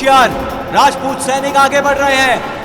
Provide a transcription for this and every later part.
होशियार, राजपूत सैनिक आगे बढ़ रहे हैं।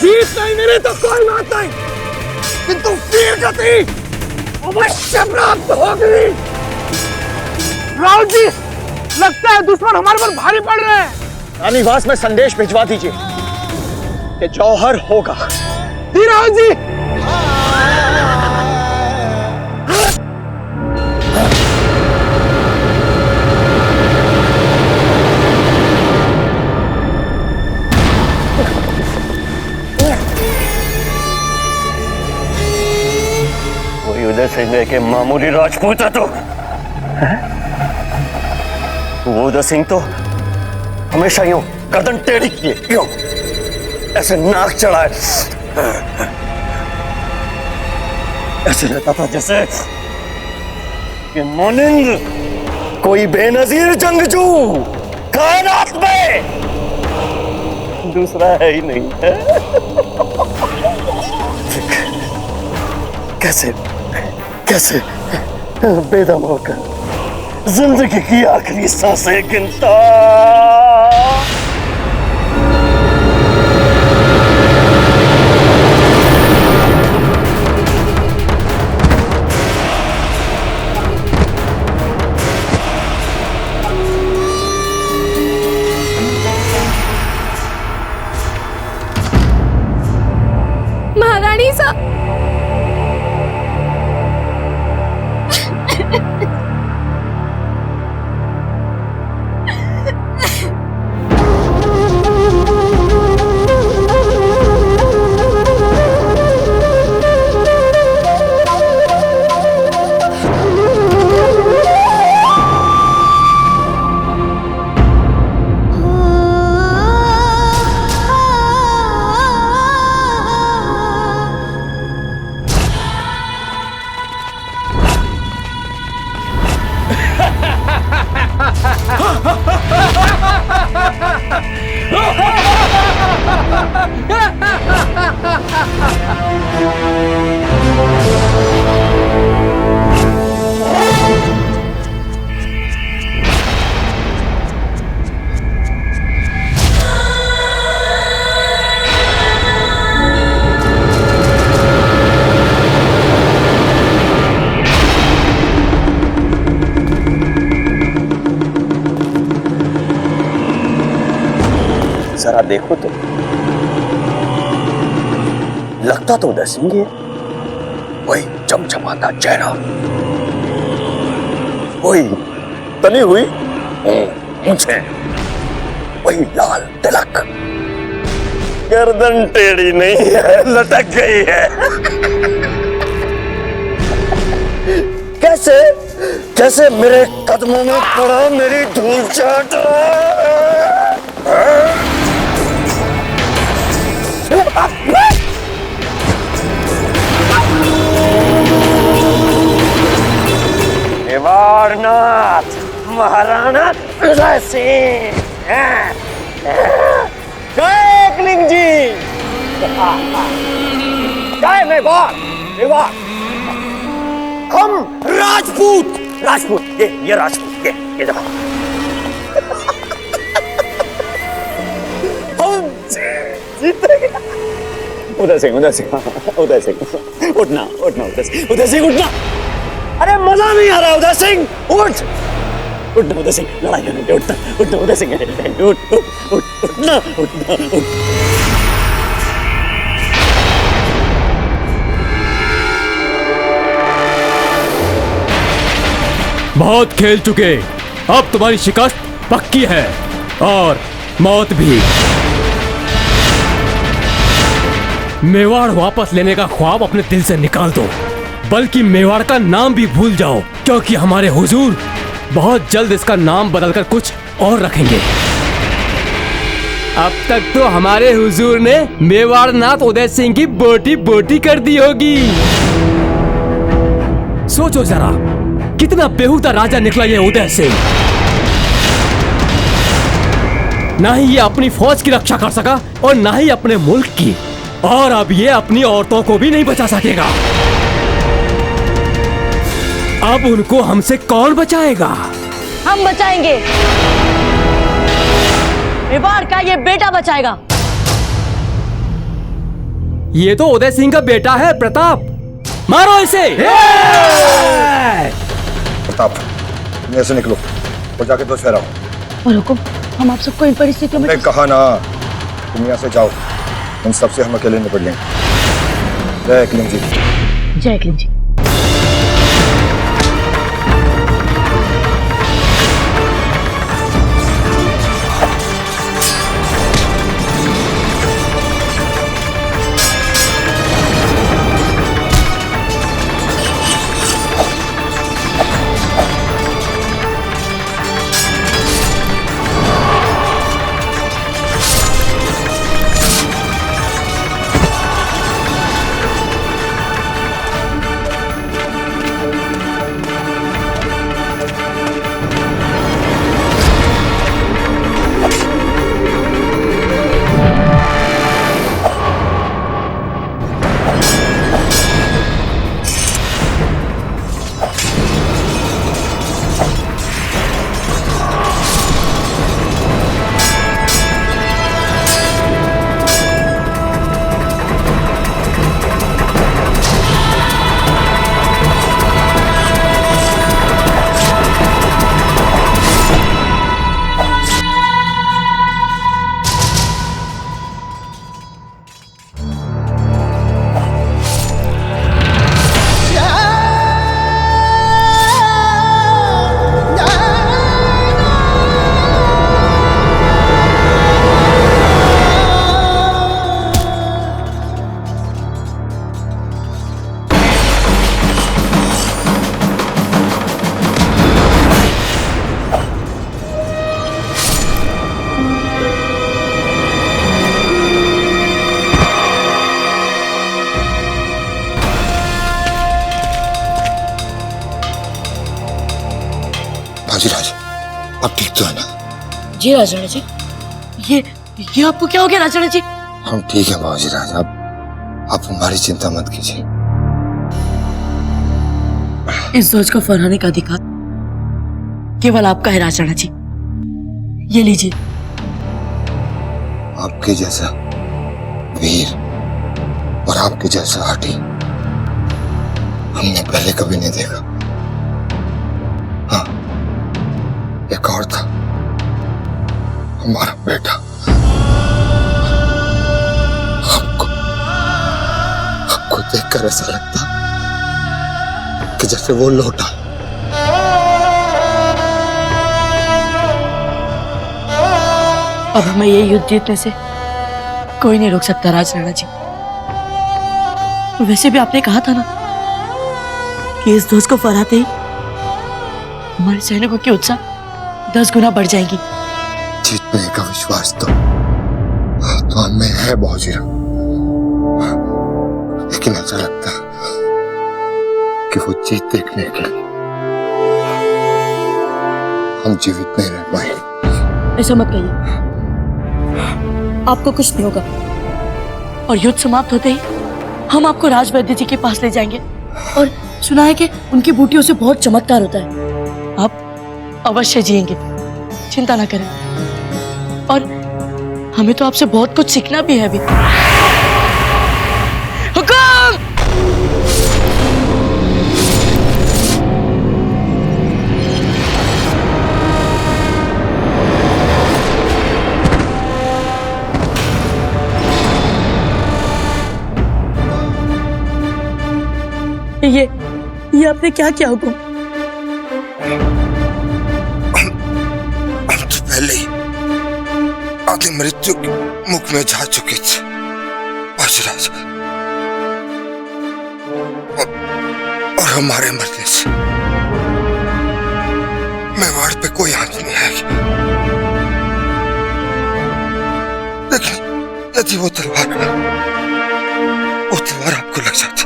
जीत नहीं मिली तो कोई बात नहीं, किंतु वीर गति अवश्य प्राप्त होगी। राहुल जी, लगता है दुश्मन हमारे पर भारी पड़ रहे हैं। रानीवास में संदेश भिजवा दीजिए कि जौहर होगा। जी राहुल जी। उदय सिंह के मामूली राजपूत है तो वो उदय सिंह तो हमेशा यूं गर्दन टेढ़ी किए, यूं ऐसे नाक चढ़ाए, ऐसे रहता था जैसे कि मोनिंग कोई बेनजीर जंगजू कायनात में दूसरा है ही नहीं है। कैसे कैसे बेदम होकर जिंदगी की आखिरी सांसें गिनता। महारानी साहब, देखो तो लगता तो उदय सिंह है, वही चमचमाता चेहरा, वही तनी हुई मूंछें, वही लाल तिलक, गर्दन टेढ़ी नहीं है, लटक गई है। कैसे कैसे मेरे कदमों में पड़ा, मेरी धूल चाट मेवाड़नाथ महाराणा उदय सिंह। जय एकलिंग जी, जय मेवाड़ मेवाड़। हम राजपूत राजपूत, ये राजपूत, ये देखो हम जीतेंगे। उदय सिंह उदय सिंह उदय सिंह उठना उठना, उदय सिंह उठना। अरे मजा नहीं आ रहा उदय सिंह, उठ उठना उदय सिंह, लड़ाई करेंगे, उठना उठना उदय सिंह, उठ उठ उठना उठना उठ। बहुत खेल चुके, अब तुम्हारी शिकस्त पक्की है और मौत भी। मेवाड़ वापस लेने का ख्वाब अपने दिल से निकाल दो, बल्कि मेवाड़ का नाम भी भूल जाओ, क्योंकि हमारे हुजूर बहुत जल्द इसका नाम बदलकर कुछ और रखेंगे। अब तक तो हमारे हुजूर ने मेवाड़नाथ उदय सिंह की बोटी बोटी कर दी होगी। सोचो जरा, कितना बेहुदा राजा निकला ये उदय सिंह। ना ही ये अपनी फौज की रक्षा कर सका और ना ही अपने मुल्क की, और अब ये अपनी औरतों को भी नहीं बचा सकेगा। अब उनको हमसे कौन बचाएगा? हम बचाएंगे, मेवाड़ का ये बेटा बचाएगा। ये तो उदय सिंह का बेटा है प्रताप, मारो इसे। प्रताप, तुम ऐसे निकलो और जाके दो फहराओ। और हुकुम, हम आप सबको इन परिस्थितियों में कहा ना, तुम यहाँ से जाओ, इन सबसे हम अकेले निपट लेंगे। जय एकलिंग जी। जय एकलिंग जी। अब ठीक तो है ना? जी राजन जी, ये आपको क्या हो गया राजन जी? हम ठीक है बाबूजी राज, आप हमारी चिंता मत कीजिए। इस सोच को फहराने का अधिकार केवल आपका है राजन जी, ये लीजिए। आपके जैसा वीर और आपके जैसा हाथी हमने पहले कभी नहीं देखा। हाँ, एक और था, हमारा बेटा। देखकर ऐसा लगता कि जैसे वो लौटा। अब हमें ये युद्ध जीतने से कोई नहीं रोक सकता राजराणा जी। वैसे भी आपने कहा था ना कि इस ध्वज को फहराते ही हमारे सैनिकों की उत्साह 10 गुना बढ़ जाएगी। जीतने का विश्वास तो हमें है बाबूजीराव, लेकिन ऐसा लगता है कि वो जीत देखने के लिए हम जीवित नहीं रह पाए। ऐसा मत कहिए, आपको कुछ नहीं होगा और युद्ध समाप्त होते ही हम आपको राजवैद्य जी के पास ले जाएंगे और सुना है कि उनकी बूटियों से बहुत चमत्कार होता है। आप अवश्य जिएंगे, चिंता ना करें। और हमें तो आपसे बहुत कुछ सीखना भी है अभी। हुकुम! ये आपने क्या किया हुकुम? हम तो पहले ही आगे मृत्यु के मुख में जा चुके थे महाराज, और हमारे मरने से मेवाड़ पे कोई आंच नहीं आएगी। लेकिन यदि वो तलवार आपको लग जाती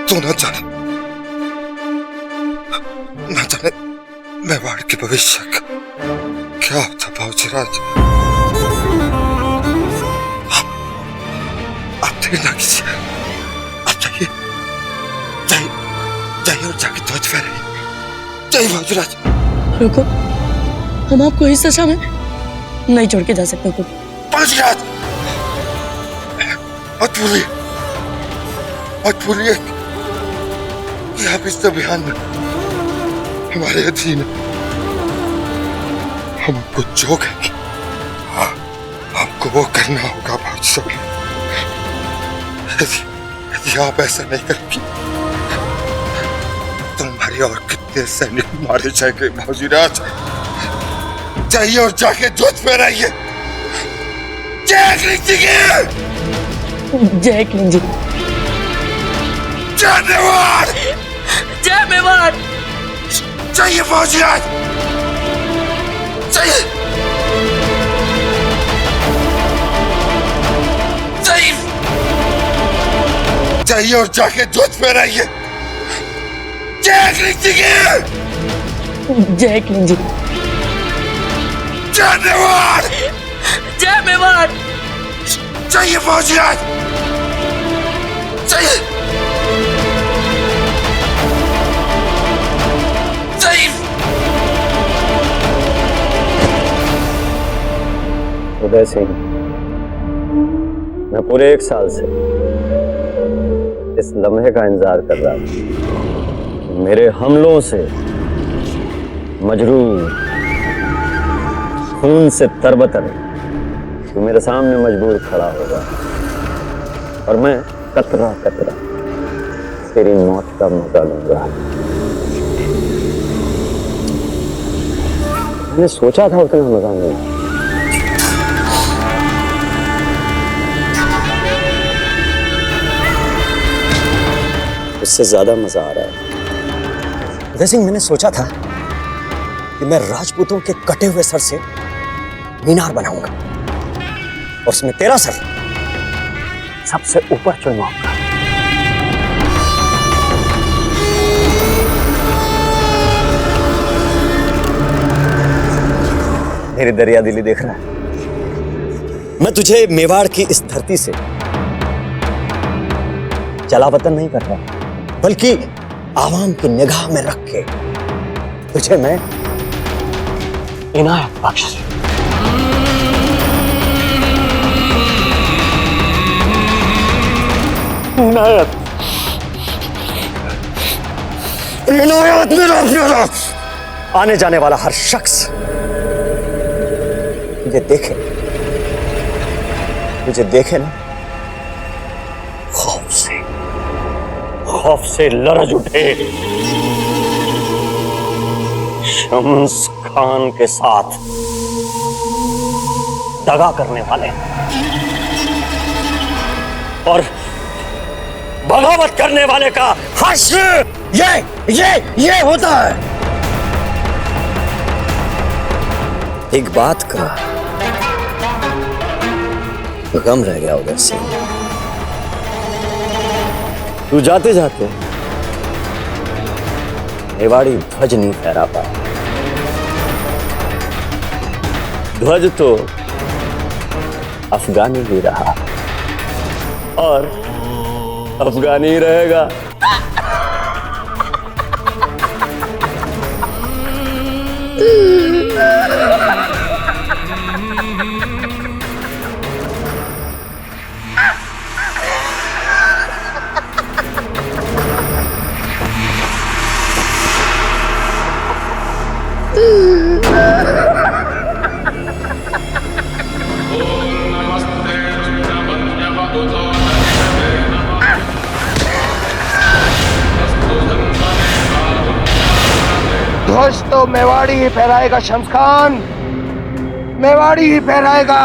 तो न जाने मेवाड़ के भविष्य का क्या होता बाबूजीराज। आप देर ना कीजिए, आप जाइए और जाके ध्वज फहराइए। जय बाबूजीराज। रुको, हम आपको इस दशा में नहीं छोड़ के जा सकते। बाबूजीराज मत भूलिए कि आप इस अभियान में हमारे अधीन हम आपको जो कहेंगे आपको वो करना होगा बादशाह। यदि आप ऐसा नहीं करेंगे तो हमारे और कितने सैनिक मारे जाएंगे बाबूजीराज। जाइए और जाके ध्वज फहराइए। जय कृष्ण की जय कृष्ण जी। जय मेवाड़। जय मेवाड़। जाइए बाबूजीराज, जाइए जाइए और जाके ध्वज फहराइए। जय कृष्ण की जय कृष्ण जी। जय मेवाड़। जय मेवाड़। जाइए बाबूजीराज, जाइए उदय सिंह, मैं पूरे 1 साल से इस लम्हे का इंतजार कर रहा था। मेरे हमलों से मजरूर, खून से तरबतर तू मेरे सामने मजबूर खड़ा होगा और मैं कतरा कतरा तेरी मौत का मौका लूंगा। मैंने सोचा था उतना मजा नहीं, उससे ज्यादा मजा आ रहा है। उदय सिंह, मैंने सोचा था कि मैं राजपूतों के कटे हुए सर से मीनार बनाऊंगा और उसमें तेरा सर सबसे ऊपर चुनवाऊंगा। मेरी दरिया दिली देख रहा है, मैं तुझे मेवाड़ की इस धरती से जलावतन नहीं कर रहा, बल्कि आवाम की निगाह में रख के तुझे मैं इनायत बख्श। इनायत, इनायत मेरा प्यारा। आने जाने वाला हर शख्स तुझे देखे ना खौफ से लरज उठे। शम्स खान के साथ दगा करने वाले और बगावत करने वाले का हश्र ये होता है। एक बात का गम रह गया उधर से। तू जाते जाते मेवाड़ी ध्वज नहीं फहरा पाया। ध्वज तो अफगानी ही रहा और अफगानी रहेगा। ध्वज तो मेवाड़ी ही फहराएगा शम्स खान, मेवाड़ी ही फहराएगा।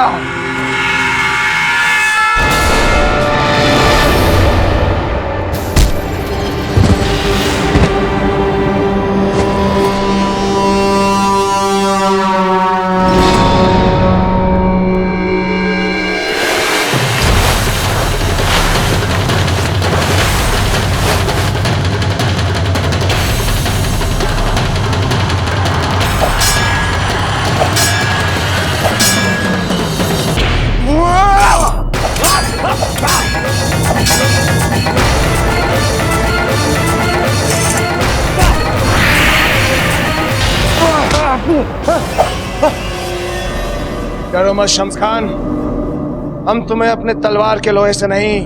डरो मत शम्स खान, हम तुम्हें अपने तलवार के लोहे से नहीं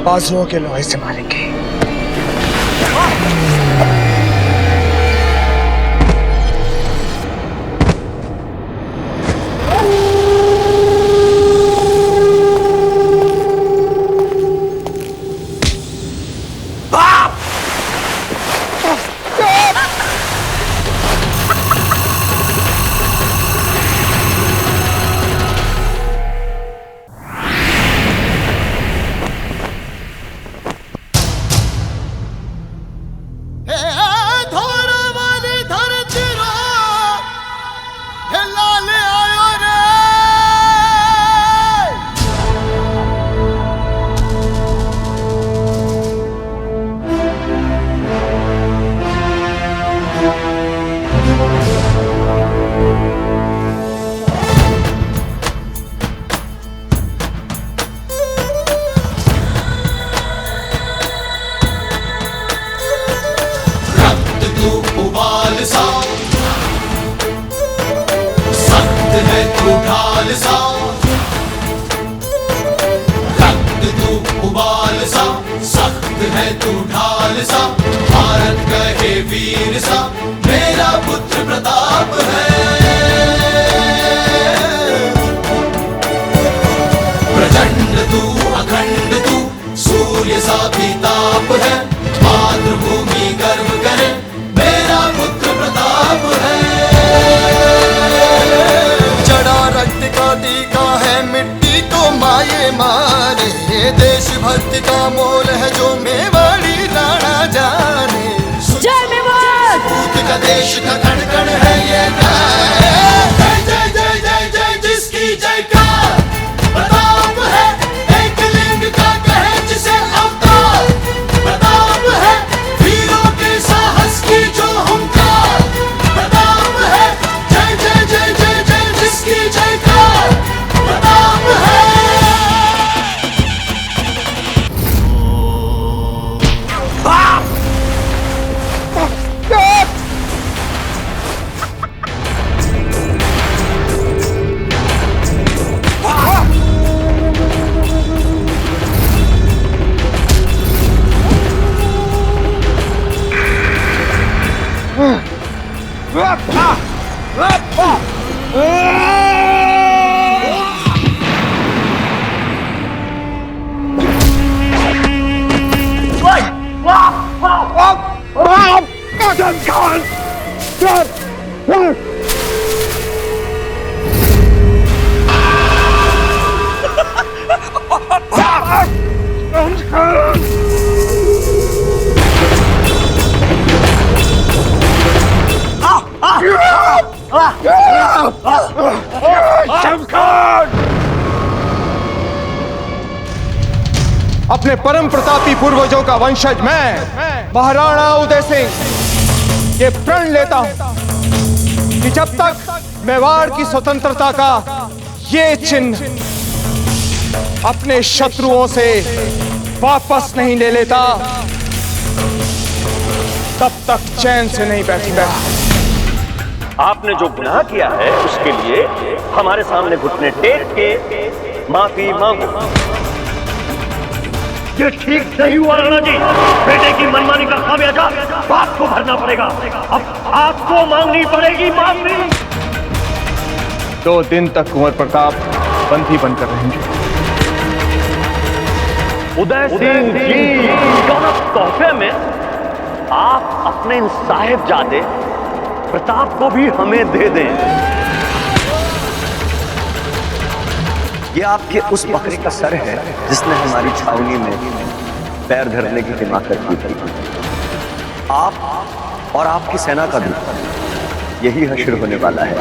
बाजुओं के लोहे से मारेंगे। भक्ति का मोल है जो मेवाड़ी राणा जाने। जय मेवाड़! पूत का देश का कण कण है ये जय जय जय जय जय जिसकी जय का प्रताप है, एक लिंग का कहे जिसे अवतार प्रताप है, वीरों के साहस की जो हुंकार प्रताप है। जय जय जय जय जय जिसकी जय का प्रताप है। शम्स खान! अपने परम प्रतापी पूर्वजों का वंशज मैं महाराणा उदय सिंह ये प्रण लेता हूं कि जब तक मेवाड़ की स्वतंत्रता का ये चिन्ह अपने शत्रुओं से वापस नहीं ले लेता तब तक चैन से नहीं बैठूंगा। आपने जो गुनाह किया है उसके लिए हमारे सामने घुटने टेक के माफी मांगो। ये ठीक नहीं हुआ राणा जी, बेटे की मनमानी का खामियाजा बाप को भरना पड़ेगा। अब आपको मांगनी पड़ेगी माफी। 2 दिन तक कुंवर प्रताप बंदी बनकर रहेंगे। उदय सिंह जी, तोहफे में आप अपने इन साहिबजादे प्रताप को भी हमें दे दें। ये आपके उस बकरे का सर है जिसने हमारी छावनी में पैर धरने की हिमाकत की थी। आप और आपकी सेना का भी यही हश्र होने वाला है।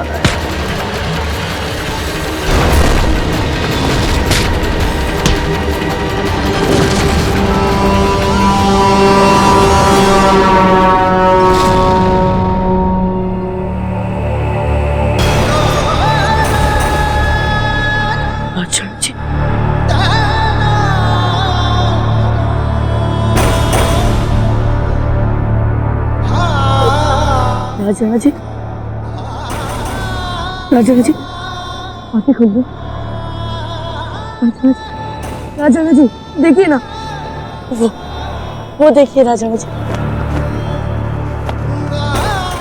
राजा जी, राजा जी, आंखें खोल दो। राजा जी, देखिए ना, वो देखिए राजा जी,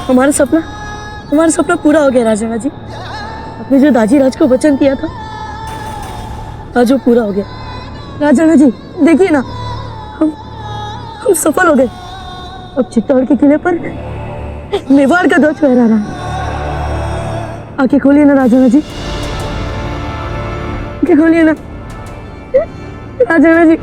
हमारा सपना पूरा हो गया राजा जी। आपने जो दाजी राज को वचन दिया था आज वो पूरा हो गया। राजा जी, देखिए ना, हम सफल हो गए। अब चित्तौड़ के किले पर मेवाड़ का ध्वज फहरा रहा है। आंखें खोलिए ना राजा जी, आंखें खोलिए ना राजा जी।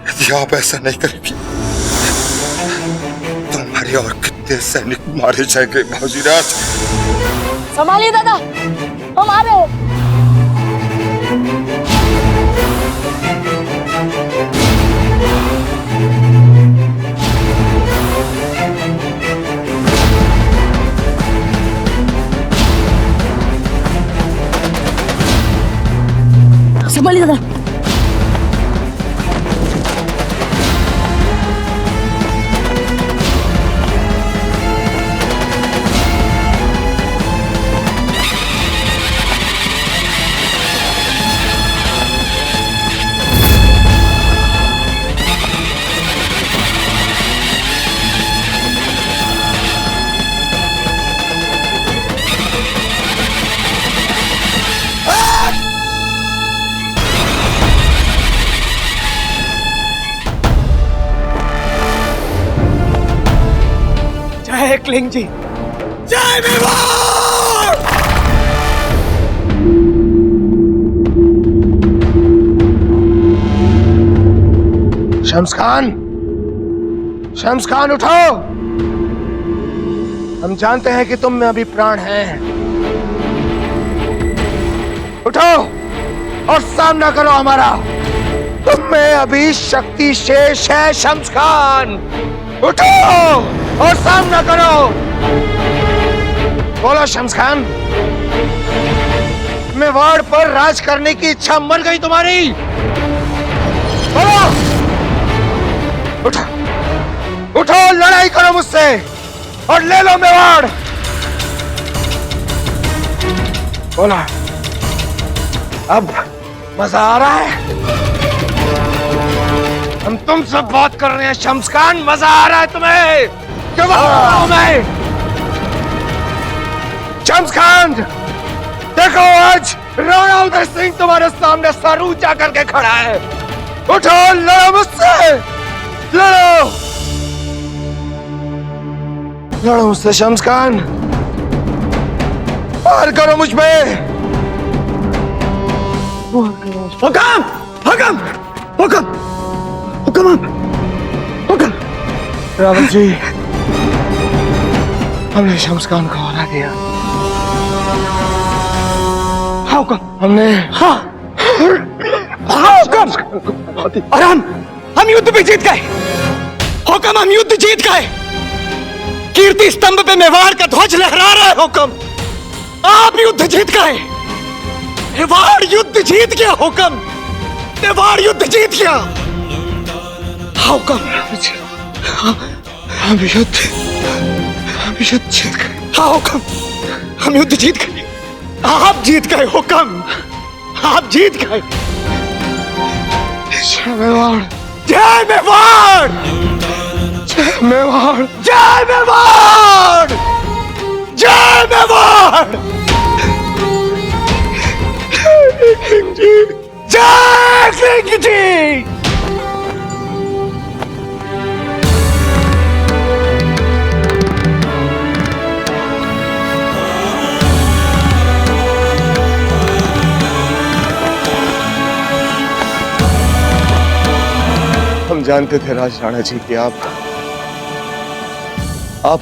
यदि आप ऐसा नहीं करेंगे तुम्हारे और कितने सैनिक मारे जाएंगे बाजीराज। संभालिए दादा, हम आ रहे हैं। संभालिए दादा। जय क्लिंग जी, जय मेवाड़! शम्स खान उठो। हम जानते हैं कि तुम में अभी प्राण है। उठो और सामना करो हमारा। तुम में अभी शक्ति शेष है शम्स खान। उठो और सामना करो। बोलो शम्स खान, मेवाड़ पर राज करने की इच्छा मर गई तुम्हारी? बोलो। उठो, उठो, लड़ाई करो मुझसे और ले लो मेवाड़। बोला, अब मजा आ रहा है? हम तुमसे बात कर रहे हैं शम्स खान, मजा आ रहा है तुम्हें? क्यों मैं शम्स खान, देखो आज राणा उदय सिंह तुम्हारे सामने सर ऊंचा करके खड़ा है। उठो, लड़ो मुझसे, लड़ो मुझसे शम्स खान। वार करो मुझ पे। हुकम हुकम हुकम हुकम हुकम। रावल जी, हमने शम्स खान को हरा दिया। हाँ हुकम, हमने हाँ हुकम। और हम युद्ध भी जीत गए। हुकम, हम युद्ध जीत गए। कीर्ति स्तंभ पे मेवाड़ का ध्वज लहरा रहा है। हुकम, आप युद्ध जीत गए। मेवाड़ युद्ध जीत गया। हुकम, मेवाड़ युद्ध जीत गया। हुकम, हम युद्ध जीत गए। हाँ हुकम, हम युद्ध जीत गए। आप जीत गए। हुकम, आप जीत गए। जय मेवाड़, जय मेवाड़, जय मेवाड़, जय मेवाड़, जय मेवाड़, जय सिंह जी। हम जानते थे राज राणा जी कि आप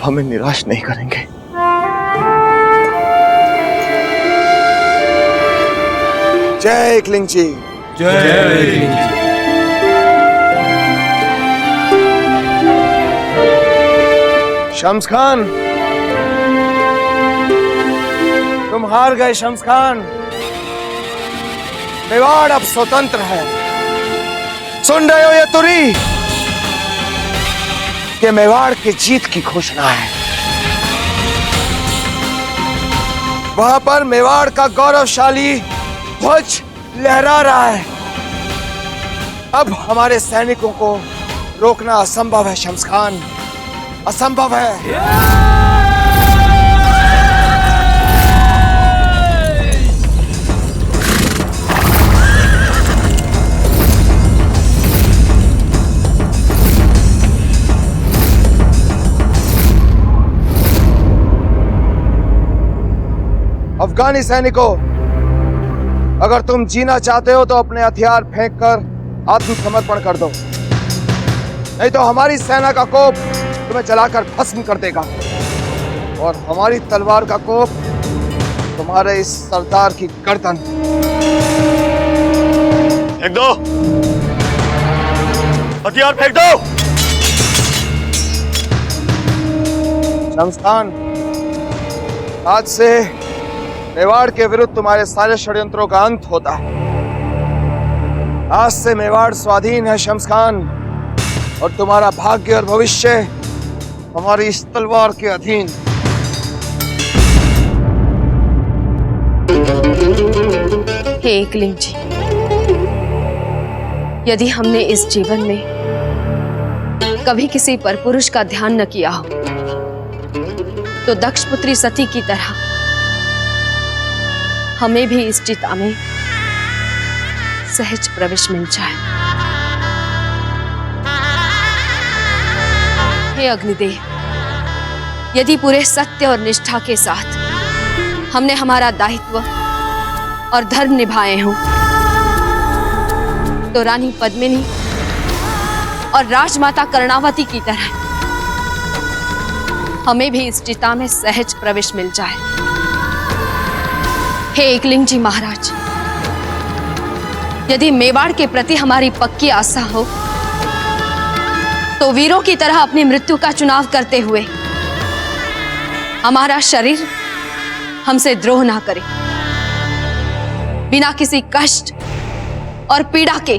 हमें निराश नहीं करेंगे। जय एकलिंग जी, जय। शम्स खान, तुम हार गए। शम्स खान, मेवाड़ अब स्वतंत्र है। सुन रहे हो ये तुरी? कि मेवाड़ की जीत की घोषणा है। वहां पर मेवाड़ का गौरवशाली ध्वज लहरा रहा है। अब हमारे सैनिकों को रोकना असंभव है। शम्स खान, असंभव है। अफगानी सैनिकों, अगर तुम जीना चाहते हो तो अपने हथियार फेंककर आत्मसमर्पण कर दो, नहीं तो हमारी सेना का कोप तुम्हें जलाकर भस्म कर देगा और हमारी तलवार का कोप तुम्हारे इस सरदार की गर्दन। फेंक दो, हथियार फेंक दो। शम्स खान, आज से मेवाड़ के विरुद्ध तुम्हारे सारे षड्यंत्रों का अंत होता है। आज से मेवाड़ स्वाधीन है शम्स खान, और तुम्हारा भाग्य और भविष्य हमारी इस तलवार के अधीन। हे एकलिंग जी, यदि हमने इस जीवन में कभी किसी परपुरुष का ध्यान न किया हो, तो दक्ष पुत्री सती की तरह हमें भी इस चिता में सहज प्रवेश मिल जाए। हे अग्निदेव, यदि पूरे सत्य और निष्ठा के साथ हमने हमारा दायित्व और धर्म निभाए हों, तो रानी पद्मिनी और राजमाता कर्णावती की तरह हमें भी इस चिता में सहज प्रवेश मिल जाए। हे एकलिंग जी महाराज, यदि मेवाड़ के प्रति हमारी पक्की आस्था हो, तो वीरों की तरह अपनी मृत्यु का चुनाव करते हुए हमारा शरीर हमसे द्रोह ना करे। बिना किसी कष्ट और पीड़ा के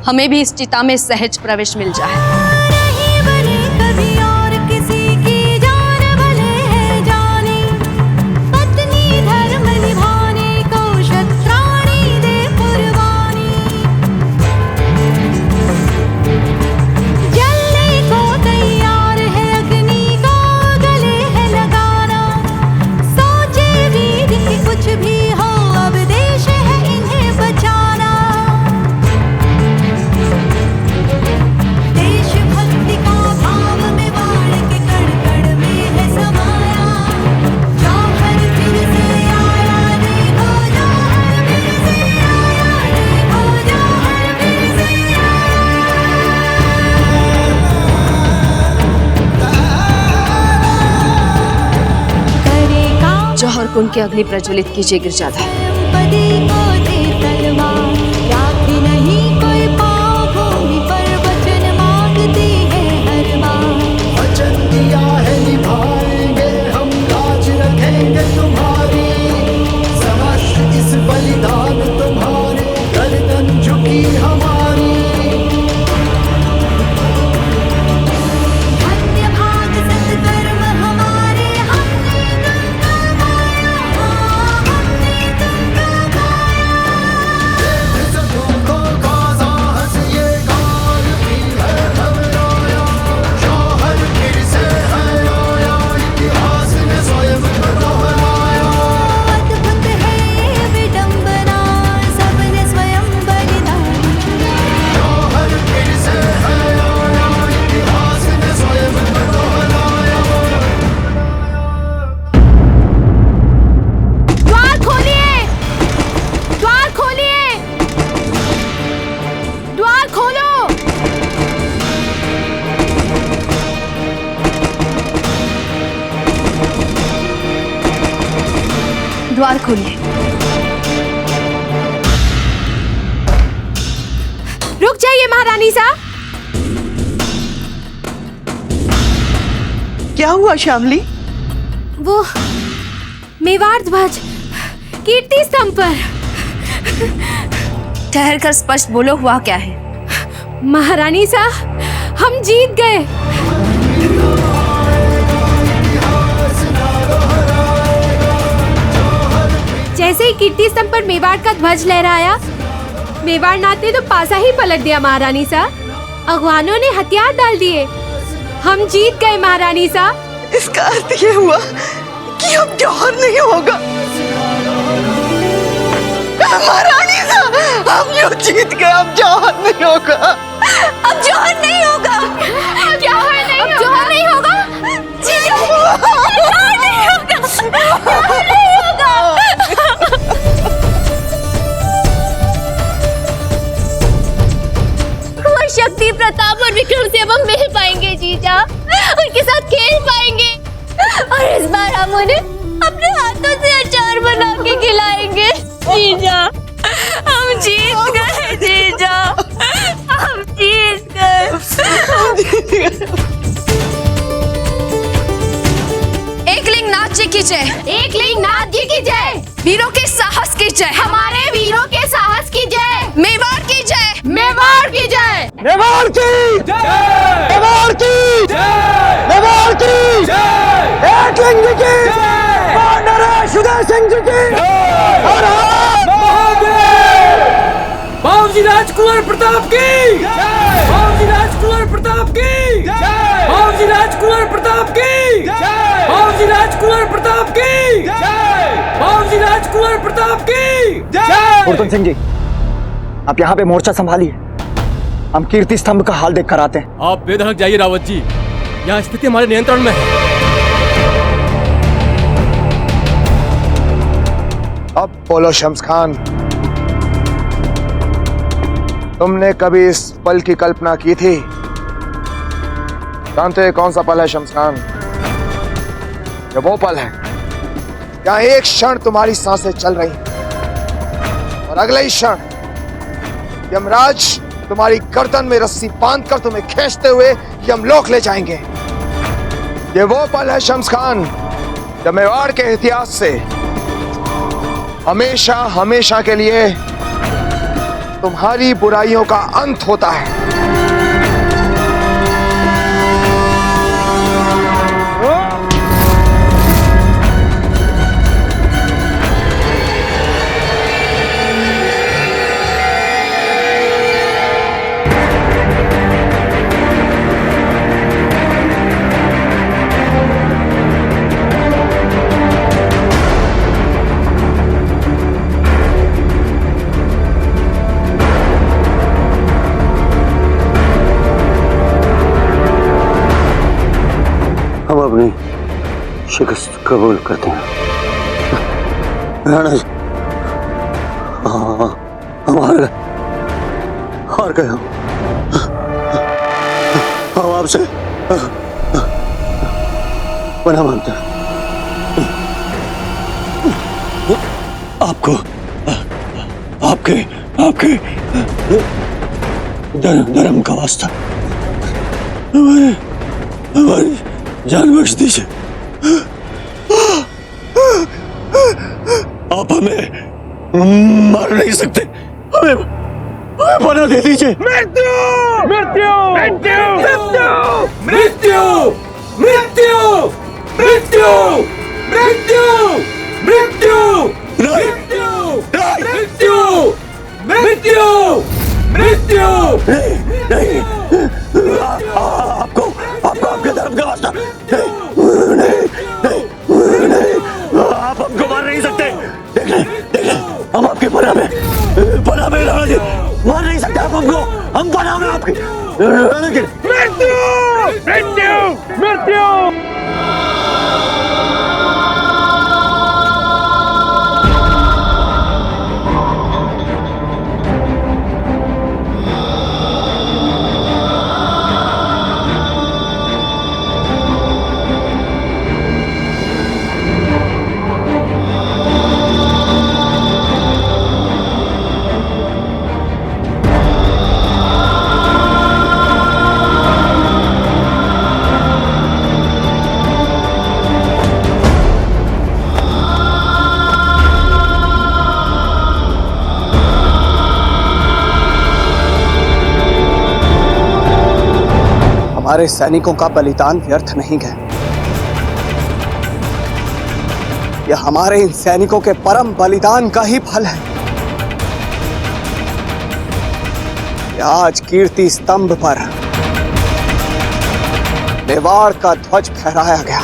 हमें भी इस चिता में सहज प्रवेश मिल जाए। देश जौहर कुंड की अग्नि प्रज्वलित कीजिए गिरजाधा। वचन दिया है निभाएंगे हम, लाज रखेंगे तुम्हारी, समस्त इस बलिदान तुम्हारे, गर्दन झुकी हमारी। धन्य भाग सत्कर्म हमारे, हमने तुमको पाया, हमने तुमको पाया। तुमको काज़ा हंस ये काल भी है घबराया, जौहर फिर से है आया, इतिहास ने स्वयं को दोहराया। अद्भुत है ये विडंबना, सबने स्वयं बलिदान किया, जौहर फिर से है आया, इतिहास ने स्वयं को दोहराया। द्वार खोलिए, द्वार खोलिए, द्वार खोलो। द्वार खोलिए। रुक जाइए महारानी साहब। क्या हुआ श्यामली? वो मेवाड़ ध्वज कीर्ति स्तंभ पर। ठहर कर स्पष्ट बोलो, हुआ क्या है? महारानी साहब, हम जीत गए। जैसे ही कीर्ति स्तंभ पर मेवाड़ का ध्वज लहराया, मेवाड़ नाथ ने तो पासा ही पलट दिया महारानी साहब। अगवानों ने हथियार डाल दिए। हम जीत गए महारानी साहब। इसका अर्थ ये हुआ कि अब जौहर नहीं होगा। महारानी साहब, हम यूं जीत गए, अब जौहर नहीं होगा। अब जौहर नहीं होगा। जौहर नहीं होगा। जौहर नहीं होगा। जौहर नहीं होगा। जौहर नहीं होगा। वो शक्ति, प्रताप और विक्रम से अब हम मिल पाएंगे जीजा, उनके साथ खेल पाएंगे, और इस बार हम उन्हें अपने हाथों से अचार बना के खिलाएंगे। जीजा, हम जीत गए जीजा, हम जीत गए। एकलिंग नाथ जी की जय। एकलिंग नाथ जी की जय। वीरों के साहस की जय। हमारे वीरों के साहस की जय। मेवाड़ की जय। मेवाड़ की जय। मेवाड़ की जय, मेवाड़ की जय, मेवाड़ की जय, एकलिंग जी की जय, नरेश उदय सिंह जी की हर हर महादेव। बाबूजी राजकुमार प्रताप की जय, बाबूजी राजकुमार प्रताप की जय, बाबूजी राजकुमार प्रताप की जय, बाबूजी राजकुमार प्रताप की जय, बाबूजी राजकुमार प्रताप की जय। गुरदन सिंह जी, आप यहाँ पे मोर्चा संभालिए, हम कीर्ति स्तंभ का हाल देख कर आते हैं। आप बेधड़क जाइए रावत जी, यहाँ स्थिति हमारे नियंत्रण में है। अब बोलो शम्स खान, तुमने कभी इस पल की कल्पना की थी? जानते हो कौन सा पल है शम्स खान? ये वो पल है जहां एक क्षण तुम्हारी सांसें चल रही हैं और अगले ही क्षण यमराज तुम्हारी गर्दन में रस्सी बांधकर तुम्हें खींचते हुए यमलोक ले जाएंगे। ये वो पल है शम्स खान जब मेवाड़ के इतिहास से हमेशा हमेशा के लिए तुम्हारी बुराइयों का अंत होता है। हम अपनी शिकस्त कबूल करते हैं। राणा जी, हम हार गए हम आपसे पनाह मांगते हैं। आपको आपके आपके धर्म का वास्ता हमारे हमारी जान बख्श दीजिए। आप हमें मार नहीं सकते, हमें पनाह दे दीजिए। मृत्यु मृत्यु मृत्यु मृत्यु मृत्यु मृत्यु मृत्यु मृत्यु मृत्यु मृत्यु मृत्यु मृत्यु नहीं, आपको आपको आपके धर्म का वास्ता नहीं, आप हमको मार नहीं सकते। देख ले, हम आपके पनाह में राणा जी, मार नहीं सकते आप हमको, हम पनाह में आपके। मृत्यु मृत्यु मृत्यु। हमारे सैनिकों का बलिदान व्यर्थ नहीं गया। यह हमारे इन सैनिकों के परम बलिदान का ही फल है। आज कीर्ति स्तंभ पर मेवाड़ का ध्वज फहराया गया।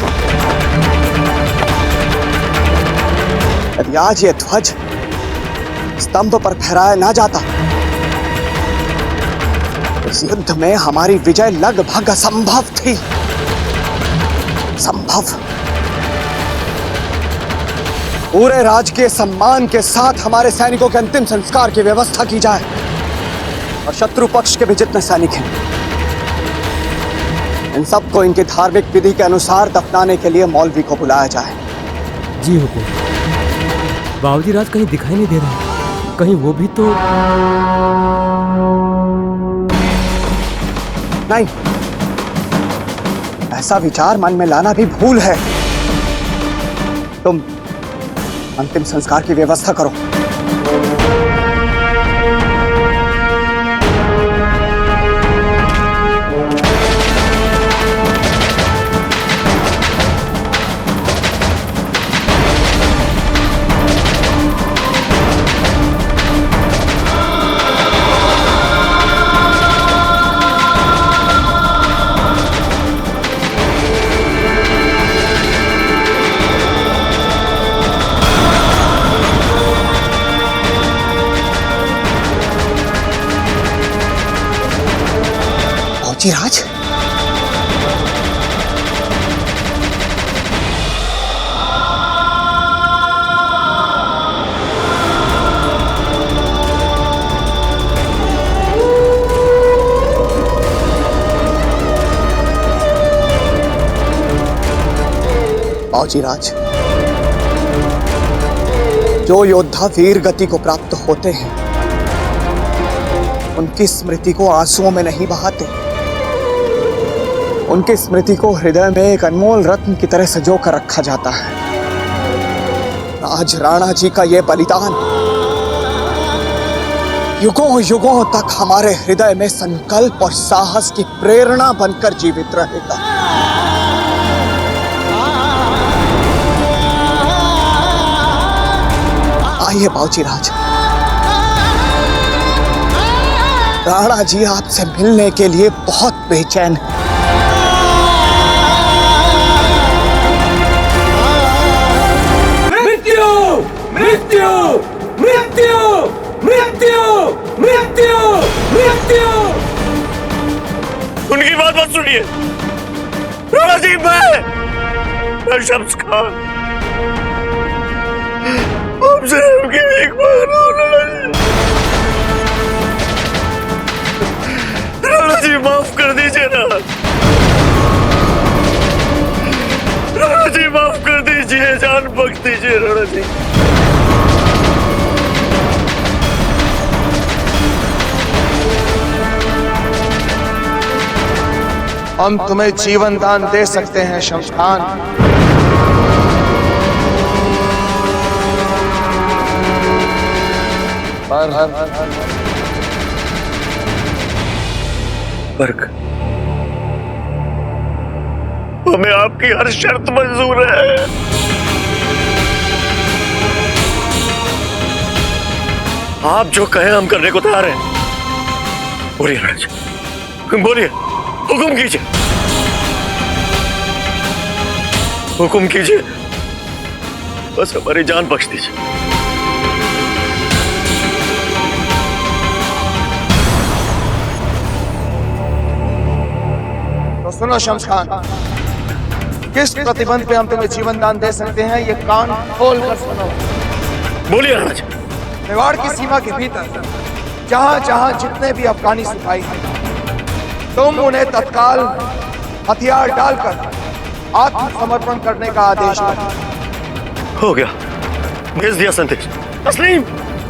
यदि आज यह ध्वज स्तंभ पर फहराया ना जाता, इस युद्ध में हमारी विजय लगभग असंभव थी। संभव। पूरे राजकीय सम्मान के साथ हमारे सैनिकों के अंतिम संस्कार की व्यवस्था की जाए और शत्रु पक्ष के भी जितने सैनिक हैं, इन सबको इनकी धार्मिक विधि के अनुसार दफनाने के लिए मौलवी को बुलाया जाए। जी हुकुम। बाबूजी राज कहीं दिखाई नहीं दे रहे, कहीं वो भी तो नहीं। ऐसा विचार मन में लाना भी भूल है। तुम अंतिम संस्कार की व्यवस्था करो। राज, बाबूजीराज, जो योद्धा वीर गति को प्राप्त होते हैं, उनकी स्मृति को आंसुओं में नहीं बहाते। उनकी स्मृति को हृदय में एक अनमोल रत्न की तरह सजो कर रखा जाता है। आज राणा जी का यह बलिदान युगों युगों तक हमारे हृदय में संकल्प और साहस की प्रेरणा बनकर जीवित रहेगा। आइए बाबूजीराज, राणा जी आपसे मिलने के लिए बहुत बेचैन है। मृत्यु मृत्यु मृत्यु मृत्यु मृत्यु। उनकी बात मत सुनिए राणा जी। मैं शम्स खान आपसे उनकी एक बार राणा जी माफ कर दीजिए ना। राणा जी माफ कर दीजिए, जान बख्श दीजिए राणा जी। हम तुम्हें जीवन दान दे सकते हैं शमशान। फर्क हमें आपकी हर शर्त मंजूर है। आप जो कहें हम करने को तैयार हैं। बोलिए राज, बोलिए, हुक्म कीजिए, हुक्म कीजिए, बस हमारी जान बख्श दीजिए। तो सुनो शम्स खान, किस प्रतिबंध पे हम तुम्हें जीवन दान दे सकते हैं ये कान खोल कर सुनो। बोलिए राज। मेवाड़ की सीमा के भीतर जहां जहां जितने भी अफगानी सिपाही हैं, तुम उन्हें तत्काल हथियार डालकर आत्मसमर्पण करने का आदेश दो। हो गया, भेज दिया संदेश। तस्लीम,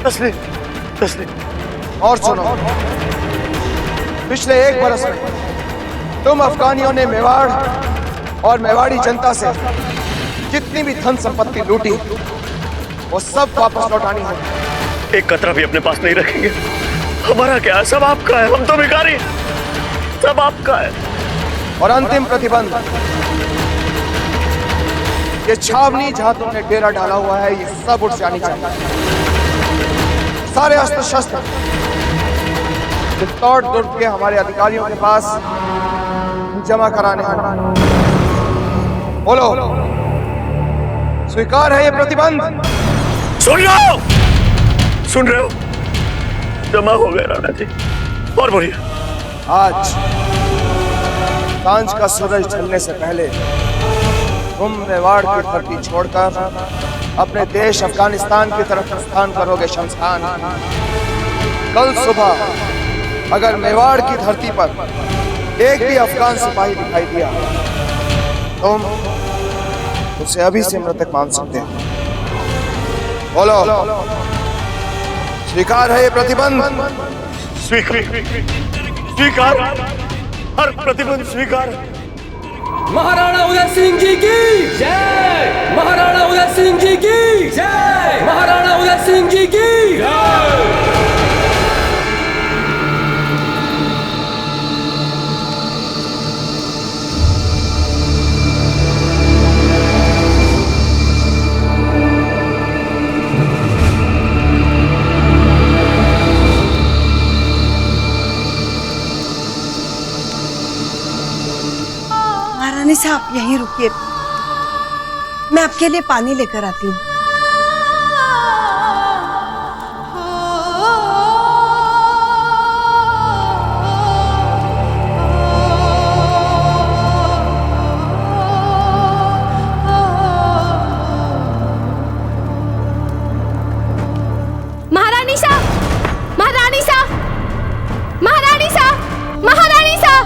तस्लीम, तस्लीम। और सुनो, पिछले 1 बरस में तुम अफगानियों ने मेवाड़ और मेवाड़ी जनता से जितनी भी धन संपत्ति लूटी वो सब वापस लौटानी है। एक कतरा भी अपने पास नहीं रखेंगे। हमारा क्या है, सब आपका है, हम तो भिखारी, सब आपका है। और अंतिम प्रतिबंध, ये छावनी जहां तुमने डेरा डाला हुआ है ये सब उठ जानी चाहिए। सारे अस्त्र शस्त्र चित्तौड़ दुर्ग के हमारे अधिकारियों के पास जमा कराने हैं। बोलो, स्वीकार है ये प्रतिबंध? सुन रहे हो, सुन रहे हो? जमा हो गए राणा जी। और बोलिए। आज सांझ का सूरज ढलने से पहले तुम मेवाड़ की धरती छोड़कर अपने देश अफगानिस्तान की तरफ प्रस्थान करोगे शमशान। कल सुबह अगर मेवाड़ की धरती पर एक भी अफगान सिपाही दिखाई दिया तुम उसे अभी से मृतक मान सकते हो। बोलो, स्वीकार है ये प्रतिबंध? स्वीकार, स्वीकार, हर प्रतिबंध स्वीकार। महाराणा उदय सिंह जी की जय, महाराणा उदय सिंह जी की जय, महाराणा उदय सिंह जी की जय। महारानी साहब यहीं रुकिए, मैं आपके लिए पानी लेकर आती हूँ। महारानी साहब, महारानी साहब, महारानी साहब, महारानी साहब।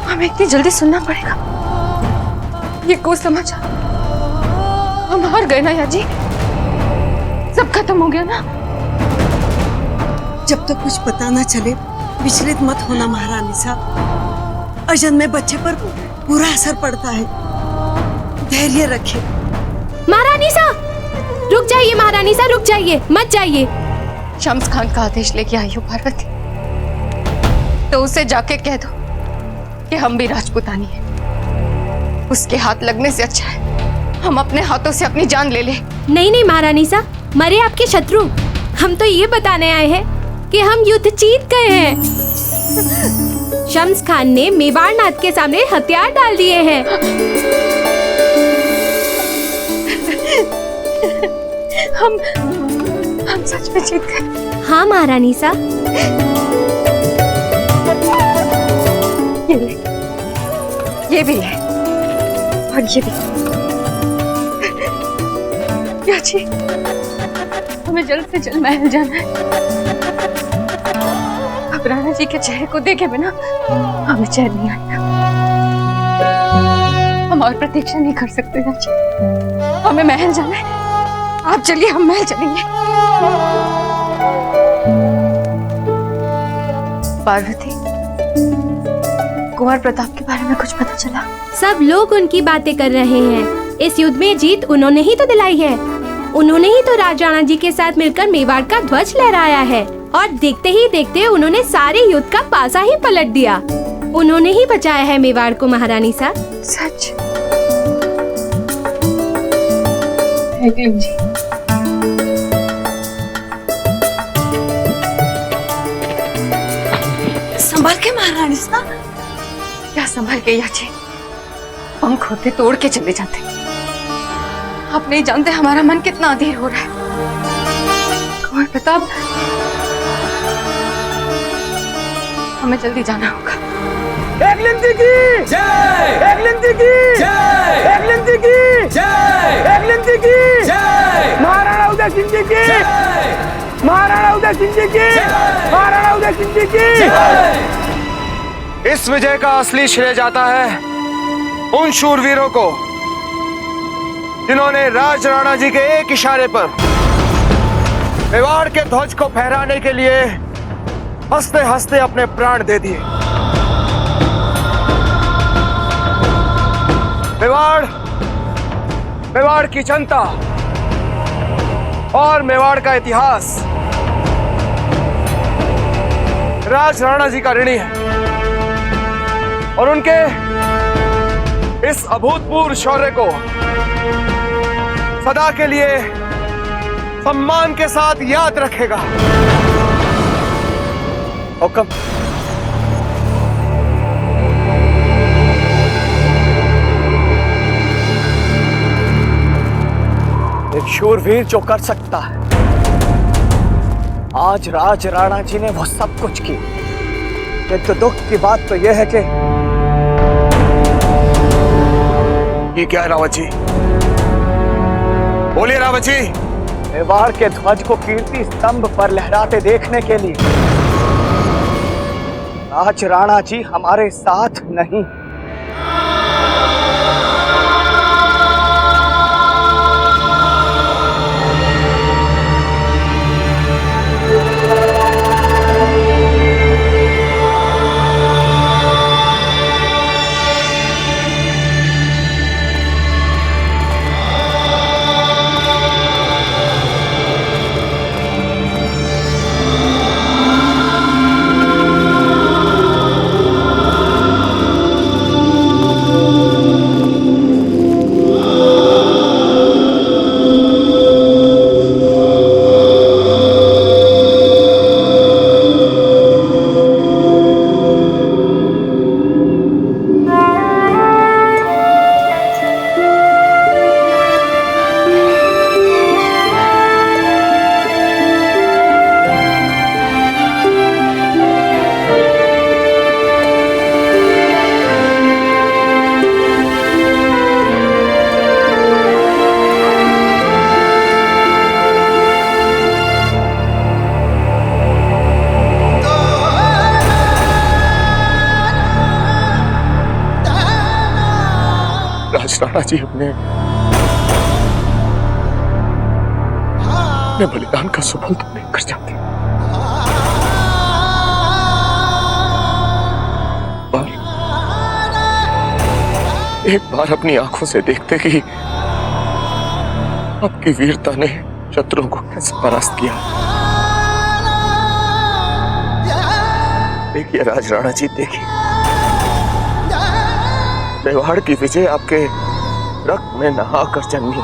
हमें इतनी जल्दी सुनना पड़ेगा। ये कुछ समाचार, हम हार गए ना याजी, सब खत्म हो गया ना। जब तक कुछ पता ना चले विचलित मत होना महारानी साहब, अजन में बच्चे पर बुरा असर पड़ता है, धैर्य रखिए। महारानी साहब रुक जाइए, महारानी साहब रुक जाइए, मत जाइए। शम्स खान का आदेश लेके आई हो पार्वती, तो उसे जाके कह दो कि हम भी राजपूतानी हैं। उसके हाथ लगने से अच्छा है हम अपने हाथों से अपनी जान ले ले। नहीं नहीं महारानी साहब, मरे आपके शत्रु, हम तो ये बताने आए हैं कि हम युद्ध जीत गए हैं। शम्स खान ने मेवाड़ नाथ के सामने हथियार डाल दिए हैं। हम सच में जीत गए। हाँ महारानी साहब। ये भी है और ये भी। याची, हमें जल्द से जल्द महल जाना है। अब राणा जी के चेहरे को देखे बिना हमें चैन नहीं आएगा। हम और प्रतीक्षा नहीं कर सकते याची, हमें महल जाना है। आप चलिए, हम महल चलेंगे। पार्वती, कुंवर प्रताप के बारे में कुछ पता चला? सब लोग उनकी बातें कर रहे हैं। इस युद्ध में जीत उन्होंने ही तो दिलाई है। उन्होंने ही तो राजा राणा जी के साथ मिलकर मेवाड़ का ध्वज लहराया है और देखते ही देखते उन्होंने सारे युद्ध का पासा ही पलट दिया। उन्होंने ही बचाया है मेवाड़ को महारानी साहब। सच? जी संभाल के महारानी साहब। क्या संभाल के याची? पंख होते तोड़ के चले जाते। आप नहीं जानते हमारा मन कितना अधीर हो रहा है। कुंवर प्रताप, हमें जल्दी जाना होगा। एकलिंदी की जय! एकलिंदी की जय! एकलिंदी की जय! एकलिंदी की जय! महाराणा उदय सिंह जी की जय! महाराणा उदय सिंह जी की जय! महाराणा उदय सिंह जी की जय! इस विजय का असली श्रेय जाता है उन शूरवीरों को जिन्होंने राज राणा जी के एक इशारे पर मेवाड़ के ध्वज को फहराने के लिए हंसते हंसते अपने प्राण दे दिए। मेवाड़ की जनता और मेवाड़ का इतिहास राज राणा जी का ऋणी है और उनके इस अभूतपूर्व शौर्य को सदा के लिए सम्मान के साथ याद रखेगा। हुक्म। एक शूरवीर जो कर सकता है, आज राज राणा जी ने वो सब कुछ किया। किंतु दुख की बात तो यह है कि ये क्या है रावत जी? बोलिए रावत जी। मेवाड़ के ध्वज को कीर्ति स्तंभ पर लहराते देखने के लिए राज राणा जी हमारे साथ नहीं। राणा जी अपने बलिदान का सुफल तो नहीं कर जाते। पर एक बार अपनी आंखों से देखते कि आपकी वीरता ने शत्रुओं को कैसे परास्त किया। देखिए राज राणा जी, देखिए मेवाड़ की विजय आपके रक्त में नहाकर जन्मी।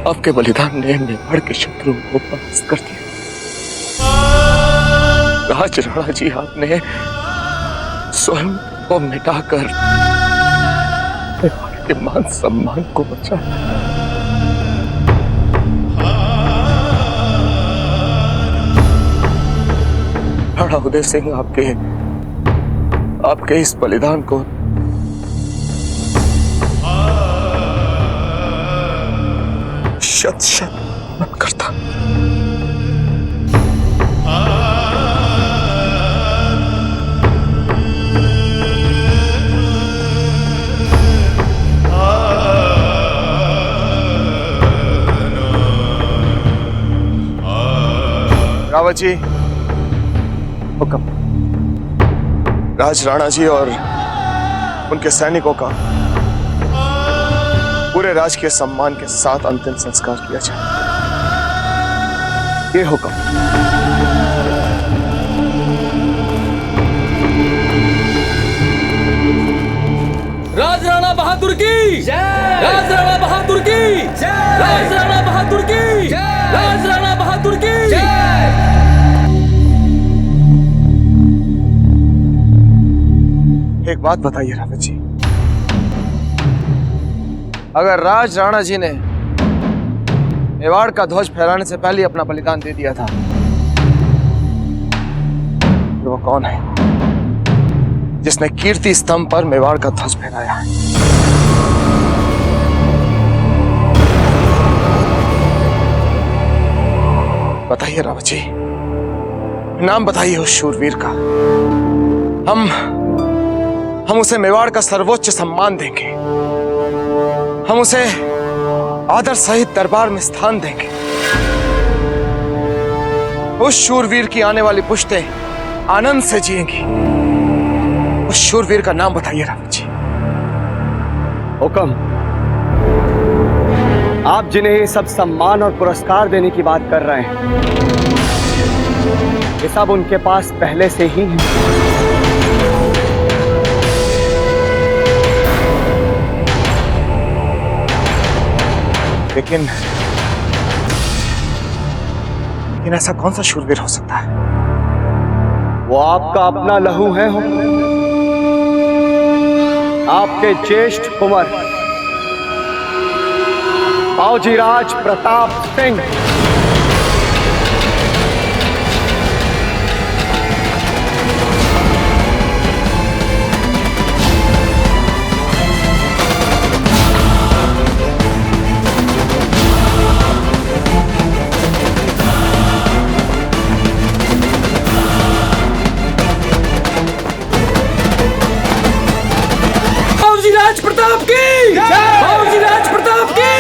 आपके बलिदान ने मेवाड़ के शत्रुओं को परास्त कर दिया। राज राणा जी, आपने स्वयं को मिटाकर मेवाड़ के मान सम्मान को बचाया। राणा उदय सिंह, आपके इस बलिदान को शत शत नमन करता। रावत जी, हुक्म। राज राणा जी और उनके सैनिकों का पूरे राजकीय सम्मान के साथ अंतिम संस्कार किया जाए। ये हुक्म। राज राणा बहादुर की जय, राज राणा बहादुर की जय, राज राणा बहादुर की जय, राज राणा बहादुर की जय। एक बात बताइए रावत जी, अगर राज राणा जी ने मेवाड़ का ध्वज फहराने से पहले अपना बलिदान दे दिया था तो वो कौन है जिसने कीर्ति स्तंभ पर मेवाड़ का ध्वज फहराया है? बताइए रावत जी, नाम बताइए उस शूरवीर का। हम उसे मेवाड़ का सर्वोच्च सम्मान देंगे, हम उसे आदर सहित दरबार में स्थान देंगे। उस शूरवीर की आने वाली पुश्तें आनंद से जिएंगी। उस शूरवीर का नाम बताइए रावत जी। हुक्म। आप जिन्हें ये सब सम्मान और पुरस्कार देने की बात कर रहे हैं, ये सब उनके पास पहले से ही है। लेकिन ऐसा कौन सा शूरवीर हो सकता है? वो आपका अपना लहू है, आपके ज्येष्ठ कुंवर बावजीराज प्रताप सिंह। बावजीराज प्रताप की जय, बावजीराज प्रताप की।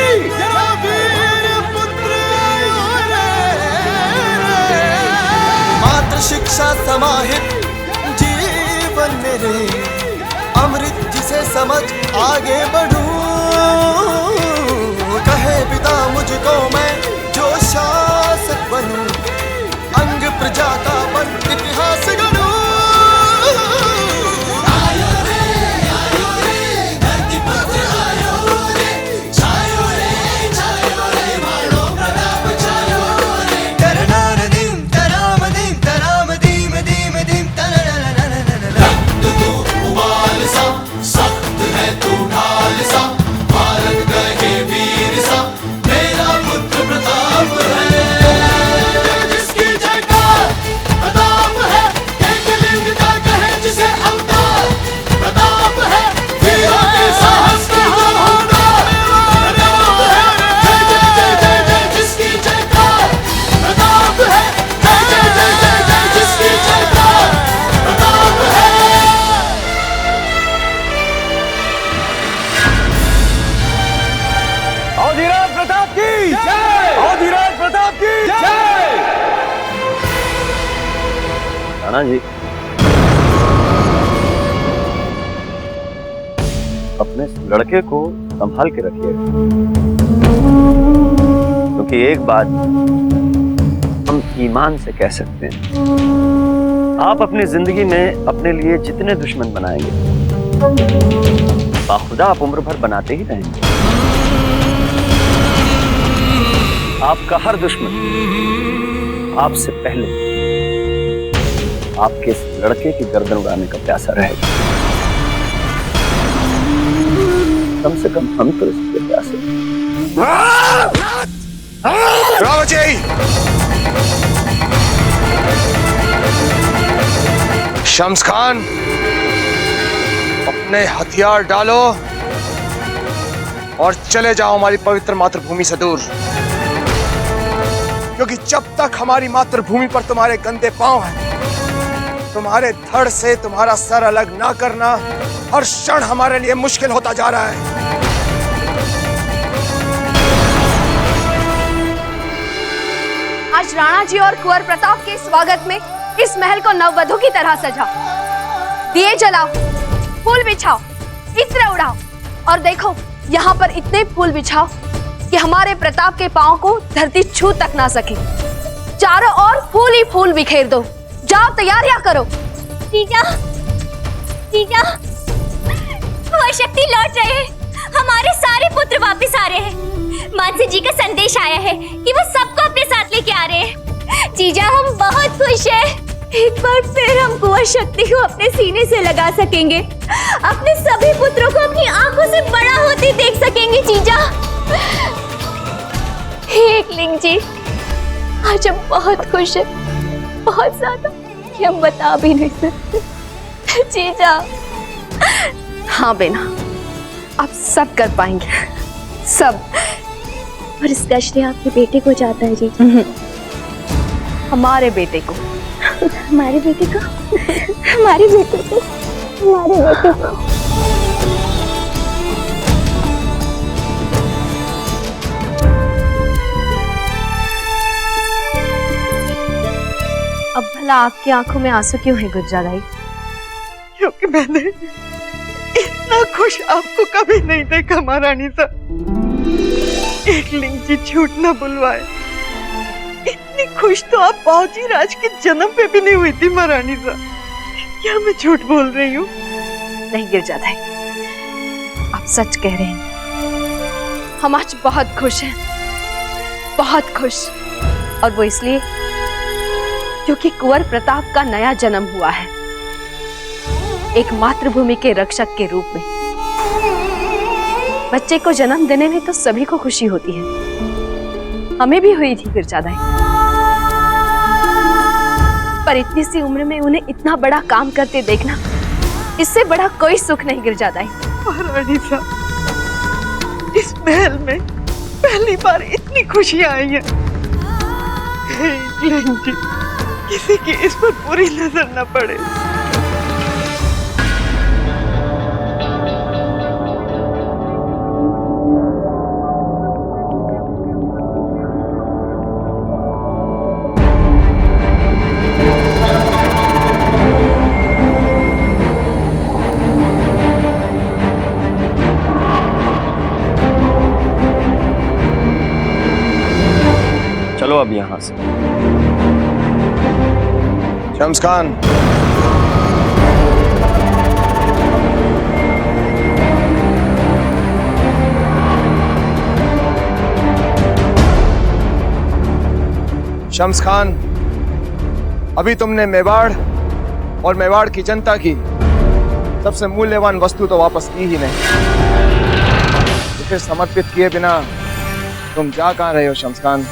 मात्र शिक्षा समाहित जीवन मेरे, अमृत जिसे समझ आगे बढ़ूं। कहे पिता मुझको मैं जो शासक बनूं, अंग प्रजा का बन इतिहास गढ़ूं। राणा जी, अपने लड़के को संभाल के रखिए, क्योंकि एक बात हम ईमान से कह सकते हैं, आप अपनी जिंदगी में अपने लिए जितने दुश्मन बनाएंगे, बाखुदा आप उम्र भर बनाते ही रहेंगे। आपका हर दुश्मन आपसे पहले आपके इस लड़के की गर्दन उड़ाने का प्यासा रहेगा। कम से कम हम तो इसके प्यासे। रावत जी, शम्स खान, अपने हथियार डालो और चले जाओ हमारी पवित्र मातृभूमि से दूर, क्योंकि जब तक हमारी मातृभूमि पर तुम्हारे गंदे पांव हैं, तुम्हारे धड़ से तुम्हारा सर अलग ना करना हर क्षण हमारे लिए मुश्किल होता जा रहा है। आज राणा जी और कुंवर प्रताप के स्वागत में इस महल को नववधु की तरह सजा। दिए जलाओ, फूल बिछाओ, इत्र उड़ाओ और देखो यहाँ पर इतने फूल बिछाओ कि हमारे प्रताप के पांव को धरती छू तक ना सके। चारों ओर फूल ही फूल बिखेर दो। जाओ तैयारियां करो। जीजा, जीजा, वो शक्ति लौट रहे हैं। हमारे सारे पुत्र वापस आ रहे हैं। मानसी जी का संदेश आया है कि वो सबको अपने साथ लेके आ रहे हैं। जीजा, हम बहुत खुश हैं। एक बार फिर हम कुंवर शक्ति को अपने सीने से लगा सकेंगे। अपने सभी पुत्रों को अपनी आंखों से बड़ा होते देख सकेंगे। जीजा, एकलिंग जी, आज हम बहुत खुश हैं, बहुत ज्यादा, कि हम बता भी नहीं सकते। जीजा। हाँ बेना, आप सब कर पाएंगे, सब। और इसका श्रेय आपके बेटे को जाता है जीजा। हमारे बेटे को। हमारे बेटे को, हमारे बेटे को, हमारे बेटे को। अब भला आपकी आंखों में आंसू क्यों है गुज्जराई? क्योंकि मैंने इतना खुश आपको कभी नहीं देखा महारानी साहब। एकलिंग जी झूठ न बुलवाए, इतनी खुश तो आप बाबूजी राज के जन्म पे भी नहीं हुई थी महारानी साहब। क्या मैं झूठ बोल रही हूँ? नहीं गिरजादाई, आप सच कह रहे हैं। हम आज बहुत खुश हैं, बहुत खुश। और वो इसलिए क्योंकि कुंवर प्रताप का नया जन्म हुआ है, एक मातृभूमि के रक्षक के रूप में। बच्चे को जन्म देने में तो सभी को खुशी होती है, हमें भी हुई थी गिरजादाई। पर इतनी सी उम्र में उन्हें इतना बड़ा काम करते देखना, इससे बड़ा कोई सुख नहीं गिरजादाई। महारानी साहब, इस महल में पहली बार इतनी खुशियां आई हैं। एकलिंग जी, किसी की इस पर बुरी नजर न पड़े। चलो अब यहाँ से। शम्स खान, शम्स खान, अभी तुमने मेवाड़ और मेवाड़ की जनता की सबसे मूल्यवान वस्तु तो वापस की ही नहीं। इसे समर्पित किए बिना तुम जा कहां रहे हो शम्स खान?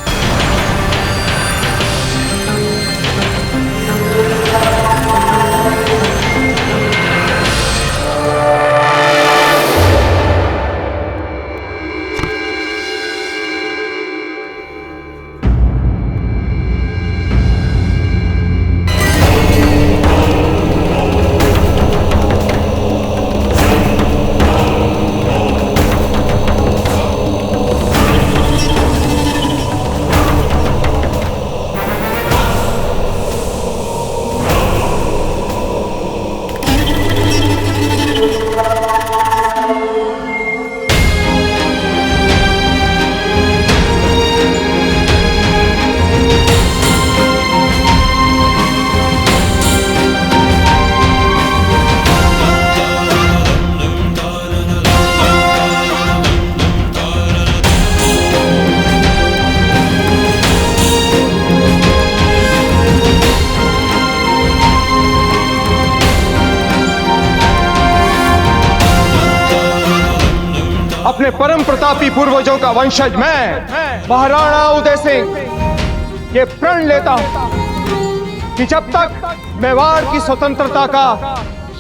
अपने परम प्रतापी पूर्वजों का वंशज मैं महाराणा उदय सिंह ये प्रण लेता हूं कि जब तक मेवाड़ की स्वतंत्रता का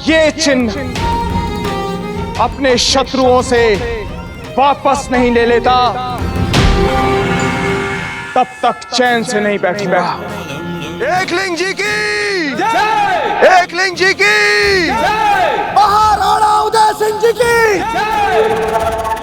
ये चिन्ह अपने शत्रुओं से वापस नहीं ले लेता, तब तक चैन से नहीं बैठूंगा। एकलिंग जी की जय! एकलिंग जी की जय! महाराणा उदय सिंह जी की जय!